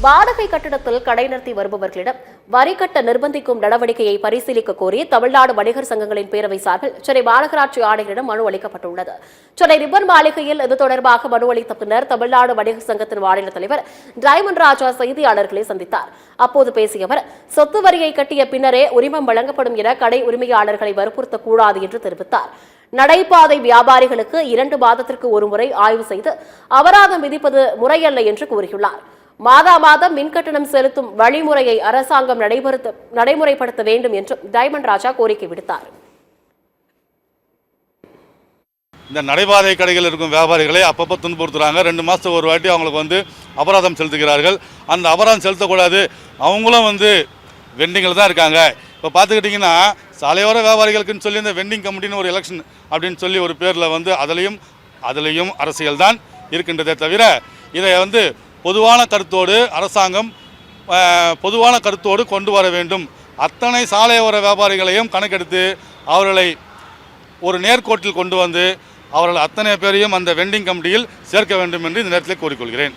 வாடகை கட்டடத்தில் கடை நடத்தி வருபவர்களிடம் வரி கட்ட நிர்பந்திக்கும் நடவடிக்கையை பரிசீலிக்க கோரி தமிழ்நாடு வணிகர் சங்கங்களின் பேரவை சார்பில் சென்னை மாநகராட்சி ஆணையரிடம் மனு அளிக்கப்பட்டுள்ளது. சென்னை ரிப்பன் மாளிகையில் இது தொடர்பாக மனு அளித்த பின்னர் தமிழ்நாடு வணிகர் சங்கத்தின் மாநில தலைவர் டைமண்ட் ராஜா செய்தியாளர்களை சந்தித்தார். அப்போது பேசிய அவர், சொத்து வரியை கட்டிய பின்னரே உரிமம் வழங்கப்படும் என கடை உரிமையாளர்களை வற்புறுத்தக்கூடாது என்று தெரிவித்தார். நடைபாதை வியாபாரிகளுக்கு 2 மாதத்திற்கு ஒருமுறை ஆய்வு செய்து அபராதம் விதிப்பது முறையல்ல என்று கூறியுள்ளார். மாதம் மின்கட்டணம் செலுத்தும் வழிமுறையை அரசாங்கம் நடைமுறைப்படுத்த வேண்டும் என்றும் டைமண்ட் ராஜா கோரிக்கை விடுத்தார். இந்த நடைபாதை கடைகள் இருக்கும் வியாபாரிகளை அப்பப்போ துன்புறுத்துறாங்க. 2 மாதத்துக்கு ஒரு வாட்டி அவங்களுக்கு அபராதம் செலுத்துகிறார்கள். அந்த அபராதம் செலுத்தக்கூடாது. அவங்களும் வெண்டிங்கில் தான் இருக்காங்க. இப்போ பார்த்துக்கிட்டிங்கன்னா சாலையோர வியாபாரிகளுக்குன்னு சொல்லி இந்த வெண்டிங் கமிட்டின்னு ஒரு எலெக்ஷன் அப்படின்னு சொல்லி ஒரு பேரில் அதுலேயும் அரசியல் தான் இருக்கின்றதே தவிர இதை பொதுவான கருத்தோடு அரசாங்கம் பொதுவான கருத்தோடு கொண்டு வர வேண்டும். அத்தனை சாலையோர வியாபாரிகளையும் கணக்கெடுத்து அவர்களை ஒரு நேர்கோட்டில் கொண்டு வந்து அவர்கள் அத்தனை பேரையும் அந்த வெண்டிங் கமிட்டியில் சேர்க்க வேண்டும் என்று இந்த நேரத்தில் கூறிக்கொள்கிறேன்.